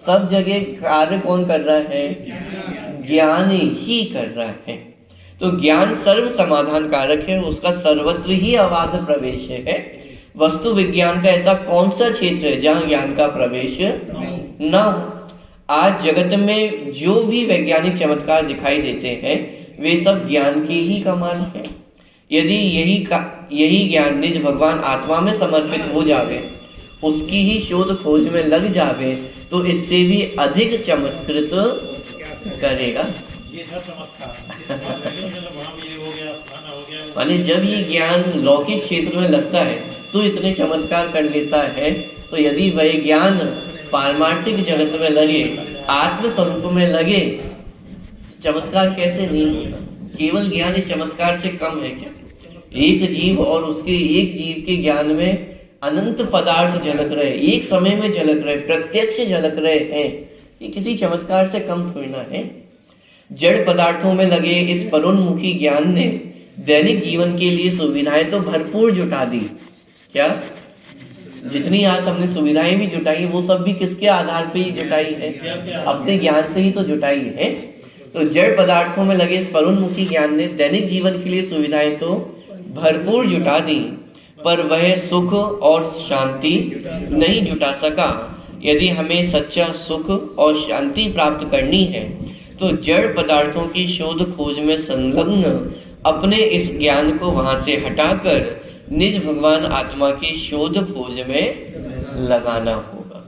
सब जगह कार्य कौन कर रहा है, ज्ञान ही कर रहा है। तो ज्ञान सर्व समाधान कारक है, उसका सर्वत्र ही अबाध प्रवेश है। वस्तु विज्ञान का ऐसा कौन सा क्षेत्र है जहां ज्ञान का प्रवेश ना हो। आज जगत में जो भी वैज्ञानिक चमत्कार दिखाई देते हैं वे सब ज्ञान के ही कमाल है। यदि यही ज्ञान निज भगवान आत्मा में समर्पित हो जावे, उसकी ही शोध खोज में लग जावे, तो इससे भी अधिक चमत्कृत करेगा। माने जब ये ज्ञान लौकिक क्षेत्र में लगता है तो इतने चमत्कार कर लेता है, तो यदि वह ज्ञान पारमार्थिक जगत में लगे, आत्म स्वरूप में लगे, चमत्कार कैसे नहीं होगा। केवल ज्ञान चमत्कार से कम है क्या। एक जीव और उसके एक जीव के ज्ञान में अनंत पदार्थ झलक रहे, एक समय में झलक रहे, प्रत्यक्ष झलक रहे हैं, ये किसी चमत्कार से कम थोड़ी ना है। जड़ पदार्थों में लगे इस परोन्मुखी ज्ञान ने दैनिक जीवन के लिए सुविधाएं तो भरपूर जुटा दी। क्या जितनी आज हमने सुविधाएं भी जुटाई वो सब भी किसके आधार पे ही जुटाई है, अपने ज्ञान से ही तो जुटाई है। तो जड़ पदार्थों में लगे इस परोन्मुखी ज्ञान ने दैनिक जीवन के लिए सुविधाएं तो भरपूर जुटा दी, पर वह सुख और शांति नहीं जुटा सका। यदि हमें सच्चा सुख और शांति प्राप्त करनी है तो जड़ पदार्थों की शोध खोज में संलग्न अपने इस ज्ञान को वहां से हटाकर निज भगवान आत्मा की शोध खोज में लगाना होगा।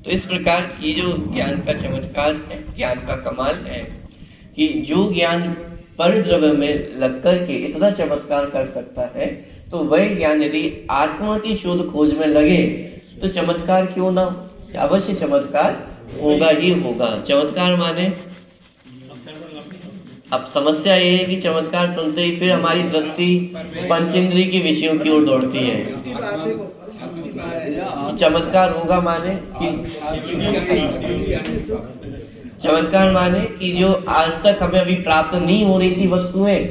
तो इस प्रकार की जो ज्ञान का चमत्कार है, ज्ञान का कमाल है कि जो ज्ञान पर द्रव्य में लग कर के इतना चमत्कार कर सकता है, तो वह ज्ञान यदि आत्मा की शोध खोज में लगे तो चमत्कार क्यों ना, अवश्य चमत्कार होगा ही होगा। चमत्कार माने अब समस्या ये है कि चमत्कार सुनते ही फिर हमारी दृष्टि पंचेंद्रिय के विषयों की ओर दौड़ती है। चमत्कार होगा माने कि जो आज तक हमें अभी प्राप्त नहीं हो रही थी वस्तुएं,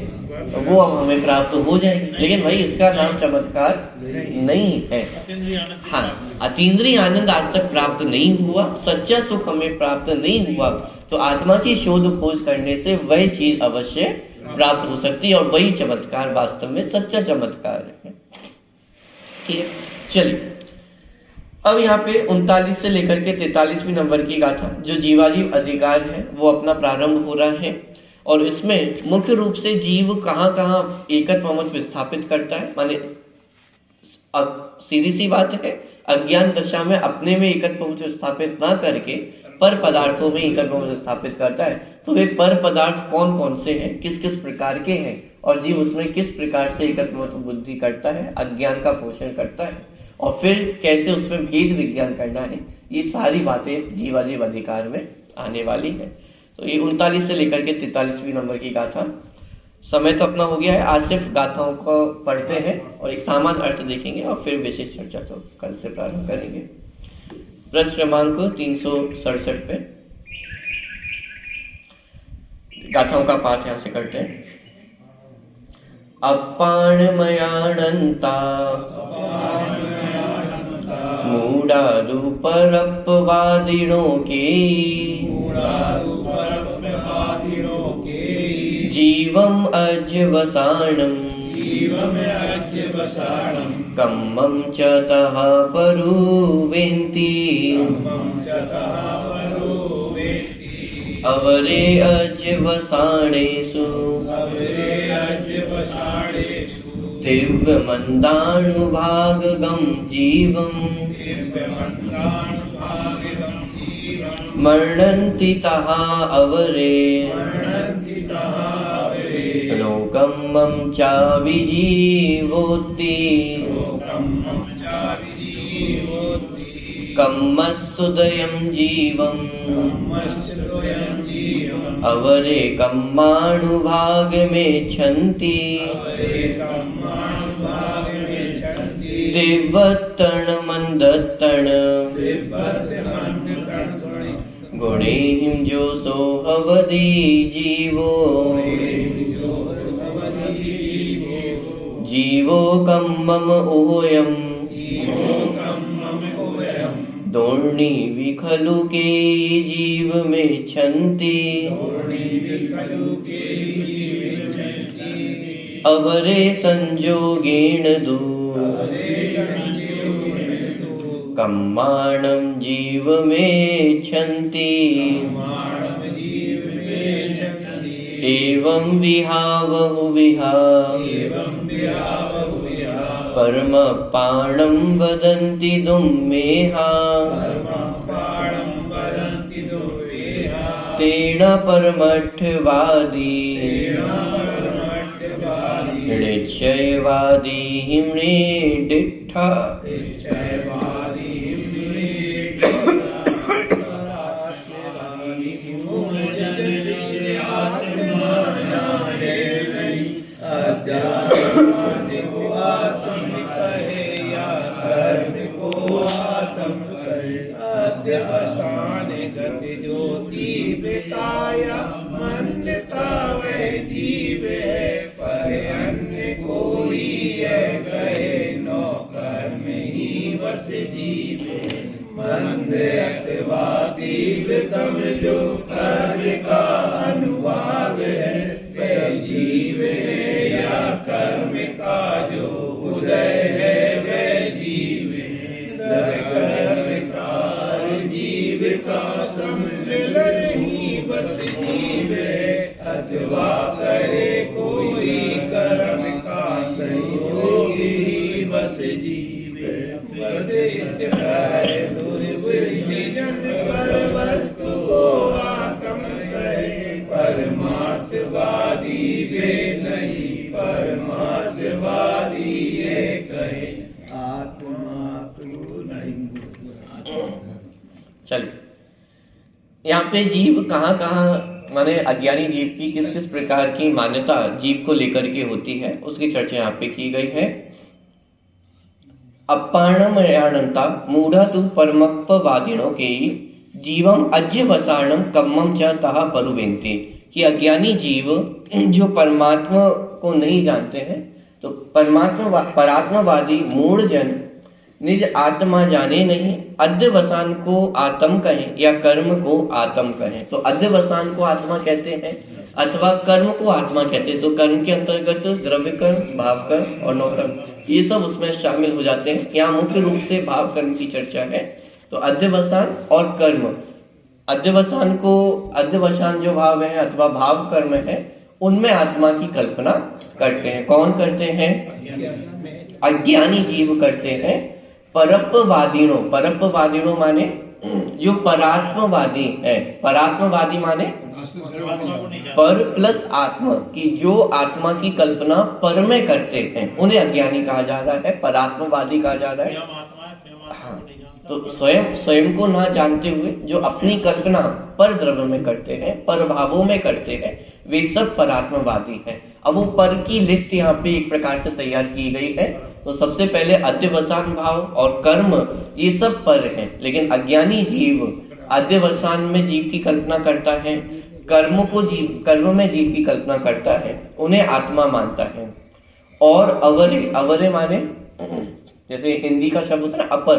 वो अब हमें प्राप्त हो जाएगी। लेकिन भाई इसका नाम चमत्कार नहीं है। हाँ, अतीन्द्रिय आनंद आज तक प्राप्त नहीं हुआ, सच्चा सुख हमें प्राप्त नहीं हुआ, तो आत्मा की शोध खोज करने से वही चीज अवश्य प्राप्त हो सकती है, और वही चमत्कार वास्तव में सच्चा चमत्कार है। ठीक है, चलिए अब यहाँ पे 39 से लेकर के 43वें नंबर की गाथा जो जीवाजीव अधिकार है वो अपना प्रारंभ हो रहा है। और इसमें मुख्य रूप से जीव कहाँ कहाँ एकत्व मत विस्थापित करता है, माने अब सीधी सी बात है, अज्ञान दशा में अपने में एकत्व मत विस्थापित ना करके पर पदार्थों में एकत्व मत विस्थापित करता है। तो वे पर पदार्थ कौन कौन से हैं, किस किस प्रकार के हैं, और जीव उसमें किस प्रकार से एकत्व मत बुद्धि करता है, अज्ञान का पोषण करता है, और फिर कैसे उसमें भेद विज्ञान करना है, ये सारी बातें जीवाजीव अधिकार में आने वाली है। तो ये 39 से लेकर के 43वें नंबर की गाथा। समय तो अपना हो गया है, आज सिर्फ गाथाओं को पढ़ते हैं और एक सामान्य अर्थ देखेंगे और फिर विशेष चर्चा तो कल से प्रारंभ करेंगे। पृष्ठ क्रमांक 367 पे गाथाओं का पाठ यहाँ से करते हैं। अपाणमयानन्ता मूढ़ादुपरपवादिनों के जीवम अज्वसाणं कम्मं च तः परुवेन्ति अवरे अज्वसाणेषु दिव्यमन्दानुभागं जीवं मरणन्ति तः अवरे लोकम्मं चाविजीवोति कम्मस्सुदयं जीवम् अवरे कम्मानुभागमेच्छन्ति दिव्यत्तणमन्दत्तण गुणेहिं जोषो हवदि जीवो जीवो कम्मम ऊहयम् दोर्णी विखलु के जीव में छन्ति अवरे संजोगेण दो कम्माणं जीव में छन्ति एवं विहावहु विहा परमपाणं वदन्ति दुम्मेहा तेन परमठवादी निश्चयवादी मृडिठा गति ज्योति बिताया मान्यता वह जीव है, पर अन्य कोई है कहे नौकर में ही बस जीव मंद अथवा तीव्रतम जो कर्म का अनुभाग है वह जीव है, या कर्म का जो उदय है वह जीव है। कर्म का जीव का सम्मिलन ही बस जीव है, अथवा करे कोई कर्म का संयोग ही बस जीव है। बस इस तरह दुर्बुद्धि जन पर वस्तु को आत्म कहे, परमार्थवादी वे नहीं परमार्थवादी ये कहे आत्मा तू नहीं। चलिए यहाँ पे जीव कहाँ कहाँ माने अज्ञानी जीव की किस किस प्रकार की मान्यता जीव को लेकर के होती है उसकी चर्चा यहाँ पे की गई है। अपाणमयानंता मूढ़ तु परमत्ववादिनों के जीवम अज्यवसारणम कम्मम च तहा परुवेंते, कि अज्ञानी जीव जो परमात्मा को नहीं जानते हैं तो परात्मवादी मूढ़ जन निज आत्मा जाने नहीं, अध्यवसान को आत्म कहें या कर्म को आत्म कहें। तो अध्यवसान को आत्मा कहते हैं अथवा कर्म को आत्मा कहते हैं। तो कर्म के अंतर्गत द्रव्य कर्म, भाव कर्म और नौकर्म ये सब उसमें शामिल हो जाते हैं। यहाँ मुख्य रूप से भाव कर्म की चर्चा है। तो अध्यवसान और कर्म, अध्यवसान जो भाव है अथवा भाव कर्म है उनमें आत्मा की कल्पना करते हैं। कौन करते हैं? अज्ञानी जीव करते हैं। परत्ववादिनो माने जो परात्मवादी है। परात्मवादी माने पर प्लस आत्मा, की जो आत्मा की कल्पना पर में करते हैं उन्हें अज्ञानी कहा जा रहा है, परात्मवादी कहा जा रहा है। हाँ, तो स्वयं को ना जानते हुए जो अपनी कल्पना पर द्रव्य में करते हैं, पर भावों में करते हैं, वे सब परात्मवादी हैं। अब वो पर की लिस्ट यहाँ पे एक प्रकार से तैयार की गई है। तो सबसे पहले अध्यवसान भाव और कर्म ये सब पर हैं, लेकिन अज्ञानी जीव अध्यवसान में जीव की कल्पना करता है, कर्म में जीव की कल्पना करता है, उन्हें आत्मा मानता है। और अवरे माने जैसे हिंदी का शब्द होता है अपर,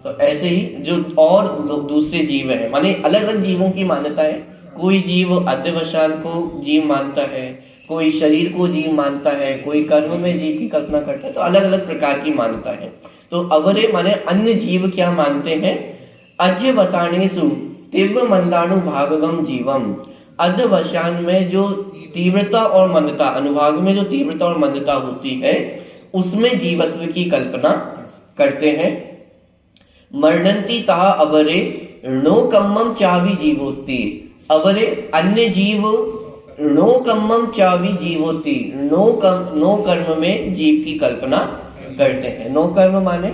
तो ऐसे ही जो और दूसरे जीव हैं, माने अलग अलग जीवों की मान्यता है। कोई जीव अध्यवसान को जीव मानता है, कोई शरीर को जीव मानता है, कोई कर्म में जीव की कल्पना करता है। तो अलग अलग प्रकार की मान्यता है। तो अवरे माने अन्य जीव क्या मानते हैं? अध्यवसानेषु तीव्र मंदाणु भागगम जीवम, अध्यवसान में जो तीव्रता और मंदता, अनुभाग में जो तीव्रता और मंदता होती है उसमें जीवत्व की कल्पना करते हैं। मर्णंती ता अवरे नो कम्मम चावी जीवोति, अवरे अन्य जीव नो कम्मम चावी जीवोति, नो कर्म में जीव की कल्पना करते हैं। नो कर्म माने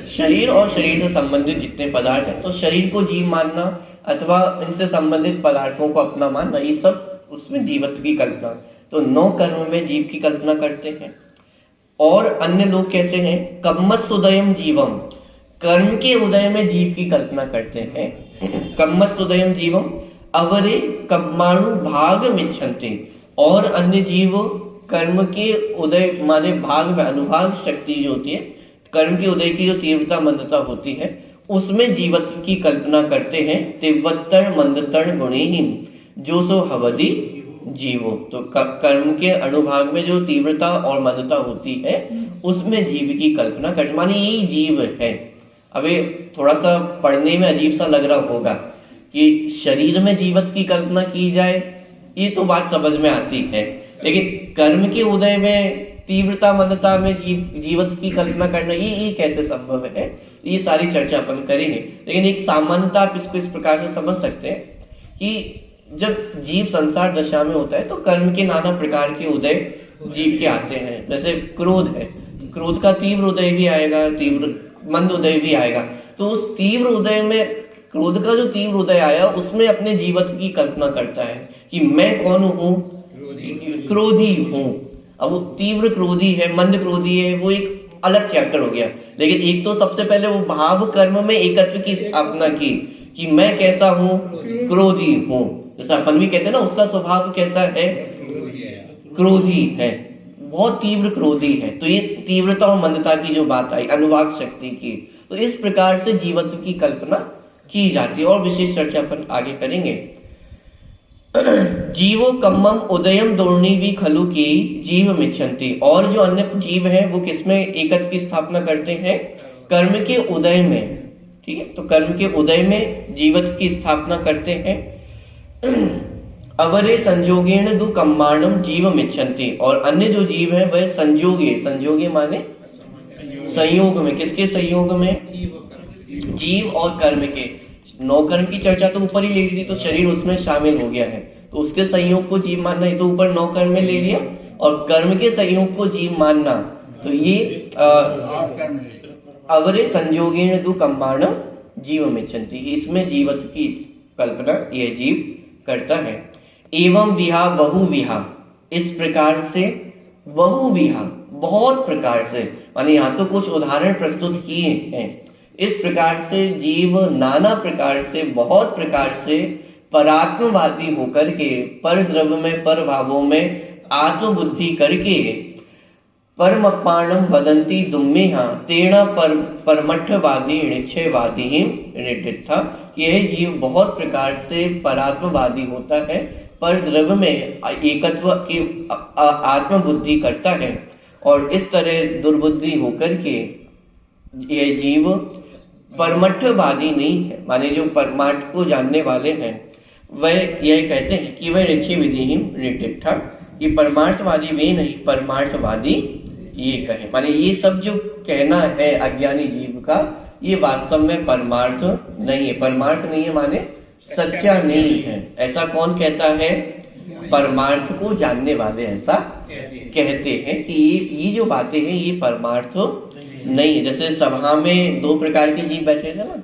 शरीर और शरीर से संबंधित जितने पदार्थ हैं, तो शरीर को जीव मानना अथवा इनसे संबंधित पदार्थों को अपना मानना, ये सब उसमें जीवत्व की कल्पना। तो नो कर्म में जीव की कल्पना करते हैं। और अन्य लोग कैसे हैं? कम्मस्सुदयम जीवम, कर्म के उदय में जीव की कल्पना करते हैं। कम्मस्सुदयम जीवम अवरे कम्माणु भाग मिच्छन्ति, और अन्य जीव कर्म के उदय माने भाग में अनुभाग शक्ति जो होती है, कर्म के उदय की जो तीव्रता मंदता होती है उसमें जीवत्व की कल्पना करते हैं। तीव्रतर मंदतर गुणेहीन जो सो हवदी जीवो, तो कर्म के अनुभाग में जो तीव्रता और मंदता होती है उसमें जीव की कल्पना करते, माने यही जीव है। अबे थोड़ा सा पढ़ने में अजीब सा लग रहा होगा कि शरीर में जीवत्व की कल्पना की जाए, ये तो बात समझ में आती है, लेकिन कर्म के उदय में तीव्रता मंदता में जीवत्व की कल्पना करना ये कैसे संभव है? ये सारी चर्चा अपन करेंगे। लेकिन एक सामान्यता आप इसको इस प्रकार से समझ सकते हैं कि जब जीव संसार दशा में होता है तो कर्म के नाना प्रकार के उदय जीव के आते हैं। जैसे क्रोध है, तो क्रोध का तीव्र उदय भी आएगा, तीव्र मंद उदय भी आएगा। तो उस तीव्र उदय में, क्रोध का जो तीव्र उदय आया उसमें अपने जीवत्व की कल्पना करता है कि मैं कौन हूँ? क्रोधी हूँ। अब वो तीव्र क्रोधी है, मंद क्रोधी है, वो एक अलग चैप्टर हो गया। लेकिन एक तो सबसे पहले वो भाव कर्म में एकत्व की स्थापना की कि मैं कैसा हूँ? क्रोधी हूँ। जैसा अपन भी कहते हैं ना, उसका स्वभाव कैसा है? क्रोधी है, बहुत तीव्र क्रोधी है। तो ये तीव्रता और मंदता की जो बात आई, अनुवाक शक्ति की, तो इस प्रकार से जीवत्व की कल्पना की जाती है और विशेष चर्चा अपन आगे करेंगे। जीवो कम्मम उदयम दोर्णी भी खलु की जीव मिच्छन्ति, और जो अन्य जीव हैं वो किसमें एकत्व की स्थापना करते हैं? कर्म के उदय में। ठीक है, तो कर्म के उदय में जीवत्व की स्थापना करते हैं। अवरे संयोगेण दु कम्माणम जीव मिच्छन्ति, और अन्य जो जीव है वह संयोगे माने संयोग में, किसके संयोग में? जीव और कर्म के। नौ कर्म की चर्चा तो ऊपर ही ले ली, तो शरीर उसमें शामिल हो गया है, तो उसके संयोग को जीव मानना, ये तो ऊपर नौ कर्म में ले लिया, और कर्म के संयोग को जीव मानना, तो ये अवरे संयोगेण दु कम्माणम जीव मिच्छन्ति, इसमें जीवत्व की कल्पना ये जीव करता है। एवं विहा बहु विहा, इस प्रकार से बहु विहा, बहुत प्रकार से, माने यहाँ तो कुछ उदाहरण प्रस्तुत किए हैं। इस प्रकार से जीव नाना प्रकार से, बहुत प्रकार से परात्मवादी होकर के पर द्रव्य में, पर भावों में आत्मबुद्धि करके परमपाणम वदंती दुम्मेहा तेना परमठवादी निश्चयवादी ही निडिठा। यह जीव बहुत प्रकार से परात्मवादी होता है, पर द्रव्य में एकत्व की आत्मबुद्धि करता है, और इस तरह दुर्बुद्धि होकर के यह जीव परमठवादी नहीं है, माने जो परमार्थ को जानने वाले हैं वह यह कहते हैं कि वह निश्चय विधि ही निडिठा, कि परमार्थवादी वे नहीं, परमार्थवादी ये कहे। माने ये सब जो कहना है अज्ञानी जीव का, ये वास्तव में परमार्थ नहीं है। परमार्थ नहीं है माने सच्चा नहीं है। ऐसा कौन कहता है? परमार्थ को जानने वाले ऐसा कहते हैं कि ये जो बातें हैं ये परमार्थ नहीं है। जैसे सभा में दो प्रकार के जीव बैठे थे ना,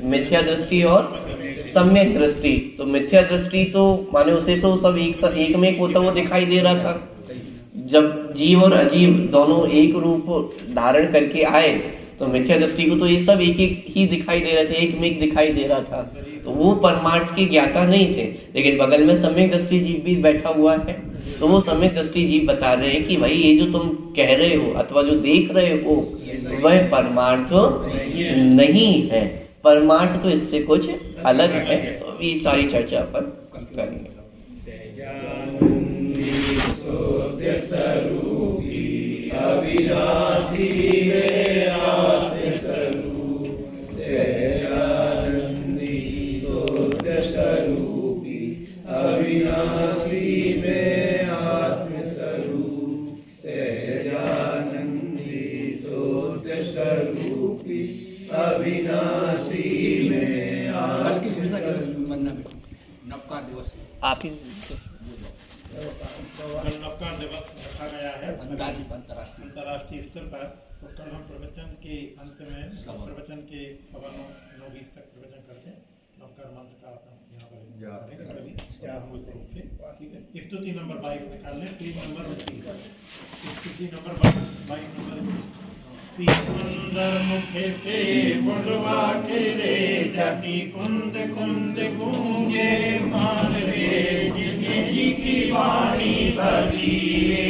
मिथ्या दृष्टि और सम्यक दृष्टि। तो मिथ्या दृष्टि तो माने उसे तो सब एक में एक होता हुआ दिखाई दे रहा था। जब जीव और अजीव दोनों एक रूप धारण करके आए तो मिथ्या दृष्टि को तो ये सब एक एक ही दिखाई दे रहे थे, एक में एक दिखाई दे रहा था, तो वो परमार्थ की ज्ञाता नहीं थे। लेकिन बगल में सम्यक दृष्टि जीव भी बैठा हुआ है, तो वो सम्यक दृष्टि जीव बता रहे हैं कि भाई ये जो तुम कह रहे हो अथवा जो देख रहे हो वह परमार्थ नहीं है, परमार्थ तो इससे कुछ अलग है। तो ये सारी चर्चा अपन करेंगे। अविनाशी में आत्मस्वरूप सहजानंदी सोत्य स्वरूपी, अविनाशी में आत्मस्वरूप सहजानंदी सोत्य स्वरूपी, अविनाशी में नवकार दिवस आप ही नवकार दिवस रखा गया है अंतर्राष्ट्रीय स्तर पर। तो कल हम प्रवचन के अंत में प्रवचन के 9:09 तक प्रवचन करते हैं। नवकार मंत्र का अपन यहाँ पर मूल रूप से, ठीक है। स्तुति नंबर 22 निकाल लें, पेज नंबर 29, स्तुति नंबर 22 नंबर। सुंदर मुखे से बुलवा के रे जाति कुंद कुंद गूंगे मान रे, जिन्हें जी की वाणी भली रे।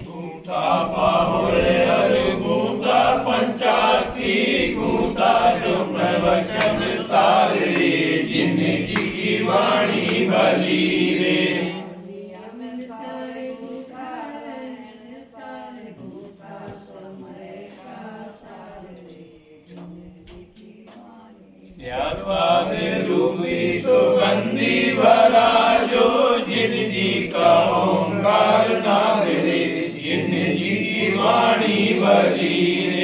गूंथा बाहुले हर गूंथा पंचासी, गूंथा जो प्रवचन सारे, जिनकी की वाणी भली रे। स्याद्वाद रूपी सुगंधी भरा जो, जिन जी का ओंकार नाद रे, जिन जी की वाणी भली रे।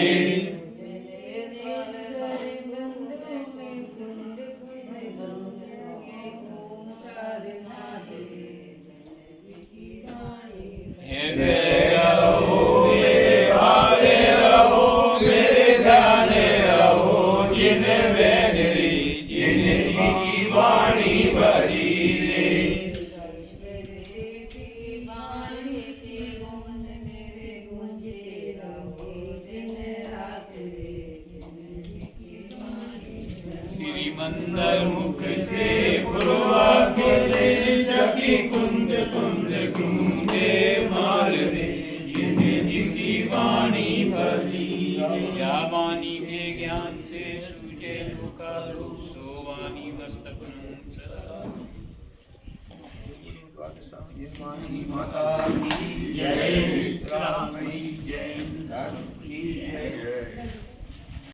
मंदर मुख से फुलवा के रे, जकी कुंद कुंद गूंजे माल रे, जिन्हें जी की वाणी भली रे। या वाणी के ज्ञान से सूझे लोकारू, सो वाणी वस्तपन सदा। वाणी माता की जय, राम की जय, की जय।